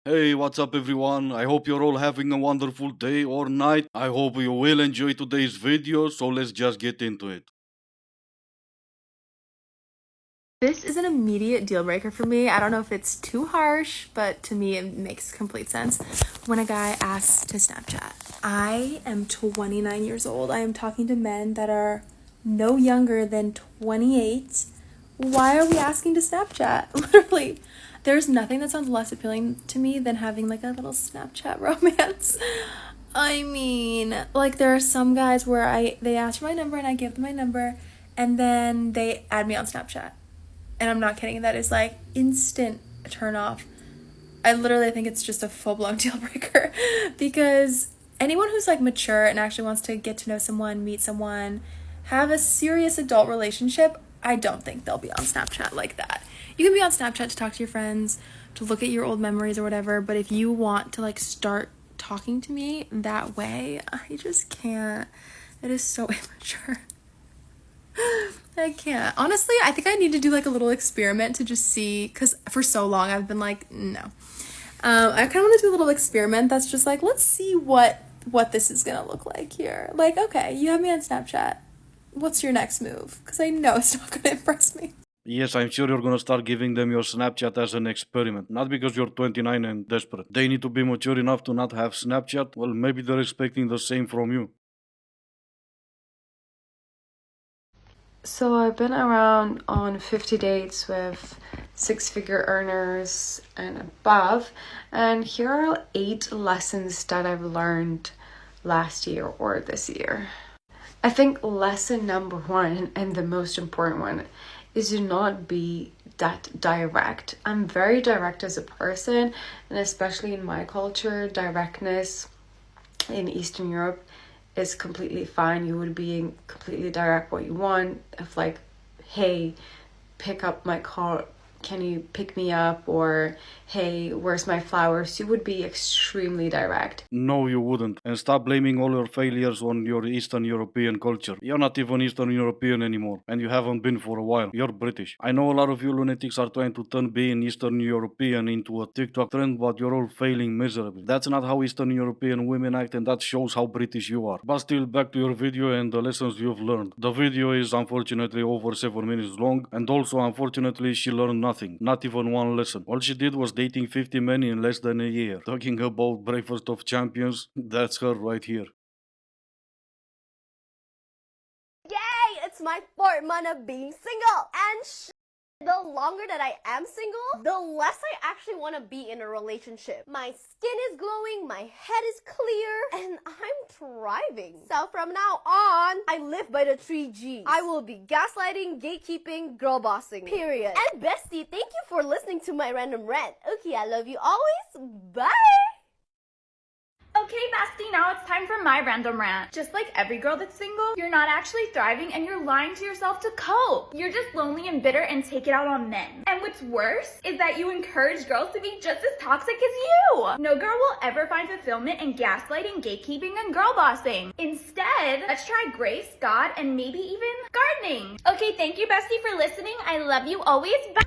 Hey, what's up everyone? I hope you're all having a wonderful day or night. I hope you will enjoy today's video, so let's just get into it. This is an immediate deal breaker for me. I don't know if it's too harsh, but to me it makes complete sense. When a guy asks to Snapchat, I am 29 years old. I am talking to men that are no younger than 28. Why are we asking to Snapchat? Literally, there's nothing that sounds less appealing to me than having like a little Snapchat romance. I mean, like there are some guys where they ask for my number and I give them my number and then they add me on Snapchat, and I'm not kidding, that is like instant turn off. I literally think it's just a full-blown deal breaker because anyone who's like mature and actually wants to get to know someone, meet someone, have a serious adult relationship, I don't think they'll be on Snapchat like that. You can be on Snapchat to talk to your friends, to look at your old memories or whatever, but if you want to like start talking to me that way, I just can't. It is so immature. I can't. Honestly, I think I need to do like a little experiment to just see, because for so long I've been like, no. I kind of want to do a little experiment that's just like, let's see what this is gonna look like here. Like, okay, you have me on Snapchat. What's your next move? Because I know it's not gonna impress me. Yes, I'm sure you're gonna start giving them your Snapchat as an experiment. Not because you're 29 and desperate. They need to be mature enough to not have Snapchat. Well, maybe they're expecting the same from you. So I've been around on 50 dates with six-figure earners and above, and here are 8 lessons that I've learned last year or this year. I think lesson number 1, and the most important one, is to not be that direct. I'm very direct as a person, and especially in my culture, directness in Eastern Europe is completely fine. You would be completely direct what you want. If like, hey, pick up my car, can you pick me up? Or hey, where's my flowers? You would be extremely direct. No, you wouldn't. And stop blaming all your failures on your Eastern European culture. You're not even Eastern European anymore, and you haven't been for a while. You're British. I know a lot of you lunatics are trying to turn being Eastern European into a TikTok trend, but you're all failing miserably. That's not how Eastern European women act, and that shows how British you are. But still, back to your video and the lessons you've learned. The video is unfortunately over 7 minutes long, and also unfortunately she learned nothing. Not even one lesson. All she did was dating 50 men in less than a year. Talking about breakfast of champions, that's her right here. Yay! It's my 4th month of being single! And the longer that I am single, the less I actually want to be in a relationship. My skin is glowing, my head is clear, and I'm thriving. So from now on, I live by the 3Gs. I will be gaslighting, gatekeeping, girl bossing, period. And bestie, thank you for listening to my random rant. Okay, I love you always. Bye! Okay, bestie, now it's time for my random rant. Just like every girl that's single, you're not actually thriving and you're lying to yourself to cope. You're just lonely and bitter and take it out on men. And what's worse is that you encourage girls to be just as toxic as you. No girl will ever find fulfillment in gaslighting, gatekeeping, and girl bossing. Instead, let's try grace, God, and maybe even gardening. Okay, thank you, bestie, for listening. I love you always. Bye!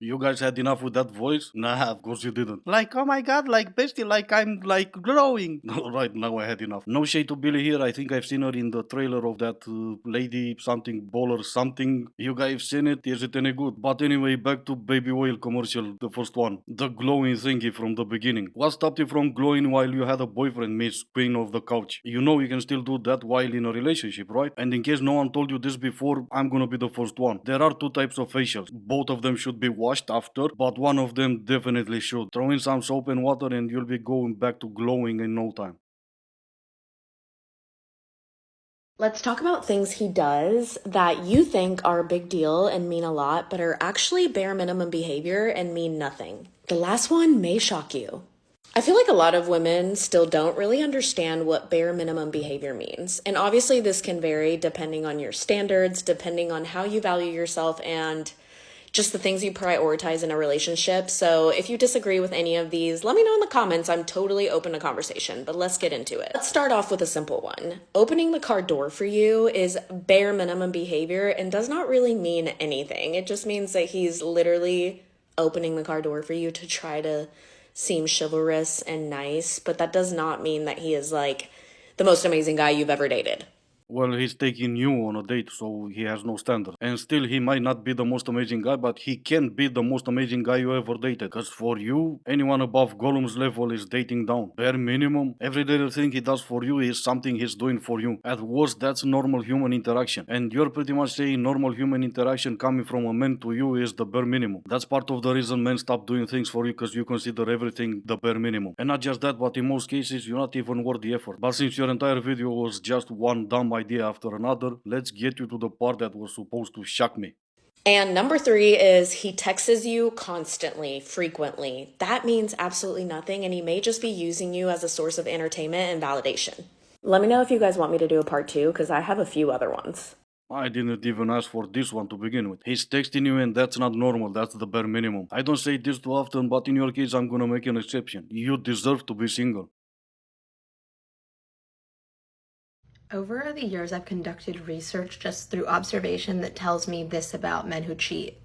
You guys had enough with that voice? Nah, of course you didn't. Like, oh my god, like bestie, like I'm like glowing. Alright, now I had enough. No shade to Billy here. I think I've seen her in the trailer of that lady something baller something. You guys seen it? Is it any good? But anyway, back to Baby Whale commercial, the first one. The glowing thingy from the beginning. What stopped you from glowing while you had a boyfriend, Miss Queen of the Couch? You know you can still do that while in a relationship, right? And in case no one told you this before, I'm gonna be the first one. There are 2 types of facials. Both of them should be washed after, but one of them definitely should. Throw in some soap and water and you'll be going back to glowing in no time. Let's talk about things he does that you think are a big deal and mean a lot, but are actually bare minimum behavior and mean nothing. The last one may shock you. I feel like a lot of women still don't really understand what bare minimum behavior means. And obviously this can vary depending on your standards, depending on how you value yourself, and just the things you prioritize in a relationship. So if you disagree with any of these, let me know in the comments. I'm totally open to conversation, but let's get into it. Let's start off with a simple one. Opening the car door for you is bare minimum behavior and does not really mean anything. It just means that he's literally opening the car door for you to try to seems chivalrous and nice, but that does not mean that he is like the most amazing guy you've ever dated. Well, he's taking you on a date, so he has no standard. And still, he might not be the most amazing guy, but he can be the most amazing guy you ever dated. Because for you, anyone above Gollum's level is dating down. Bare minimum, every little thing he does for you is something he's doing for you. At worst, that's normal human interaction. And you're pretty much saying normal human interaction coming from a man to you is the bare minimum. That's part of the reason men stop doing things for you, because you consider everything the bare minimum. And not just that, but in most cases, you're not even worth the effort. But since your entire video was just one dumb idea after another, let's get you to the part that was supposed to shock me. And number 3 is he texts you constantly, frequently. That means absolutely nothing, and he may just be using you as a source of entertainment and validation. Let me know if you guys want me to do a part 2, because I have a few other ones. I didn't even ask for this one to begin with. He's texting you and that's not normal, that's the bare minimum. I don't say this too often, but in your case I'm gonna make an exception. You deserve to be single. Over the years, I've conducted research just through observation that tells me this about men who cheat.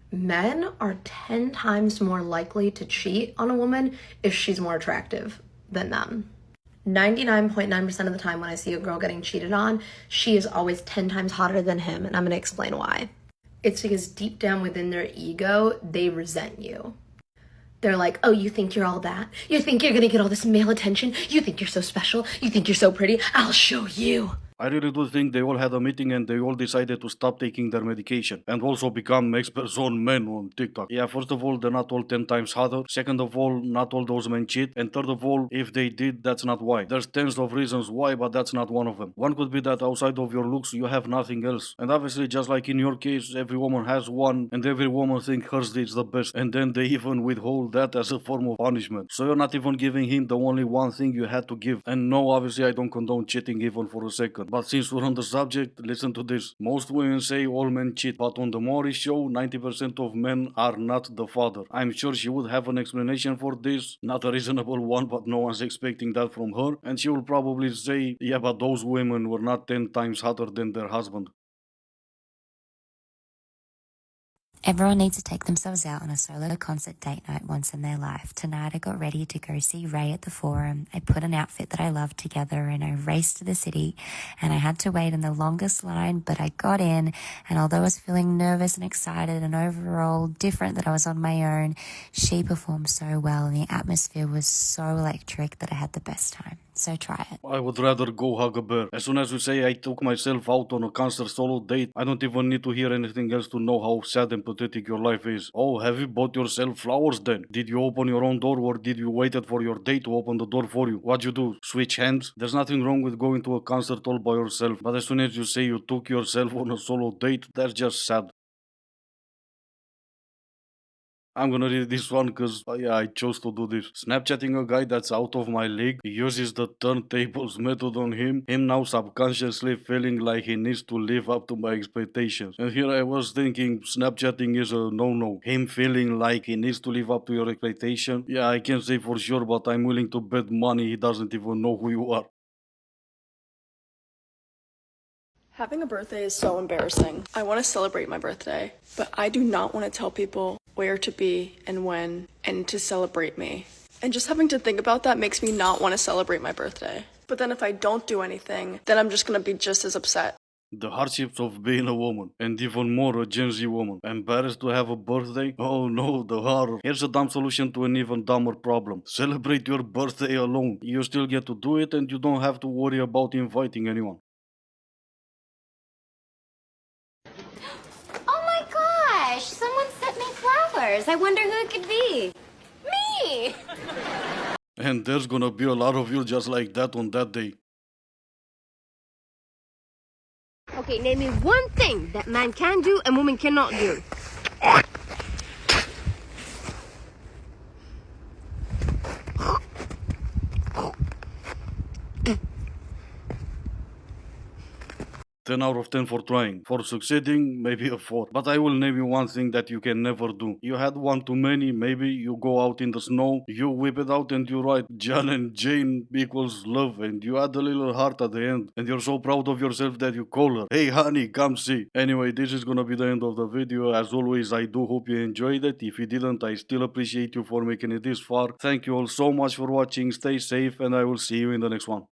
Men are 10 times more likely to cheat on a woman if she's more attractive than them. 99.9% of the time when I see a girl getting cheated on, she is always 10 times hotter than him, and I'm going to explain why. It's because deep down within their ego, they resent you. They're like, oh, you think you're all that? You think you're gonna get all this male attention? You think you're so special? You think you're so pretty? I'll show you. I really do think they all had a meeting and they all decided to stop taking their medication and also become experts on men on TikTok. Yeah, first of all, they're not all 10 times hotter. Second of all, not all those men cheat. And third of all, if they did, that's not why. There's tens of reasons why, but that's not one of them. One could be that outside of your looks, you have nothing else. And obviously, just like in your case, every woman has one and every woman thinks hers is the best. And then they even withhold that as a form of punishment. So you're not even giving him the only one thing you had to give. And no, obviously, I don't condone cheating even for a second. But since we're on the subject, listen to this. Most women say all men cheat, but on the Maury show, 90% of men are not the father. I'm sure she would have an explanation for this, not a reasonable one, but no one's expecting that from her. And she will probably say, yeah, but those women were not 10 times hotter than their husband. Everyone needs to take themselves out on a solo concert date night once in their life. Tonight I got ready to go see Ray at the Forum. I put an outfit that I loved together and I raced to the city, and I had to wait in the longest line, but I got in, and although I was feeling nervous and excited and overall different that I was on my own, she performed so well and the atmosphere was so electric that I had the best time. So try it. I would rather go hug a bear. As soon as you say I took myself out on a concert solo date, I don't even need to hear anything else to know how sad and pathetic your life is. Oh, have you bought yourself flowers then? Did you open your own door, or did you wait for your date to open the door for you? What'd you do? Switch hands? There's nothing wrong with going to a concert all by yourself, but as soon as you say you took yourself on a solo date, that's just sad. I'm gonna read this one because I chose to do this. Snapchatting a guy that's out of my league. He uses the turntables method on him. Him now subconsciously feeling like he needs to live up to my expectations. And here I was thinking Snapchatting is a no-no. Him feeling like he needs to live up to your expectation. Yeah, I can't say for sure, but I'm willing to bet money he doesn't even know who you are. Having a birthday is so embarrassing. I want to celebrate my birthday, but I do not want to tell people where to be and when and to celebrate me. And just having to think about that makes me not want to celebrate my birthday. But then if I don't do anything, then I'm just going to be just as upset. The hardships of being a woman, and even more a Gen Z woman. Embarrassed to have a birthday? Oh no, the horror. Here's a dumb solution to an even dumber problem. Celebrate your birthday alone. You still get to do it and you don't have to worry about inviting anyone. Oh my gosh, someone sent me flowers. I wonder who it could be. Me! And there's gonna be a lot of you just like that on that day. Okay, name me one thing that man can do and woman cannot do. 10 out of 10 for trying. For succeeding, maybe a 4. But I will name you one thing that you can never do. You had one too many, maybe you go out in the snow, you whip it out and you write John and Jane equals love, and you add a little heart at the end, and you're so proud of yourself that you call her, hey honey, come see. Anyway, this is gonna be the end of the video. As always, I do hope you enjoyed it. If you didn't, I still appreciate you for making it this far. Thank you all so much for watching. Stay safe, and I will see you in the next one.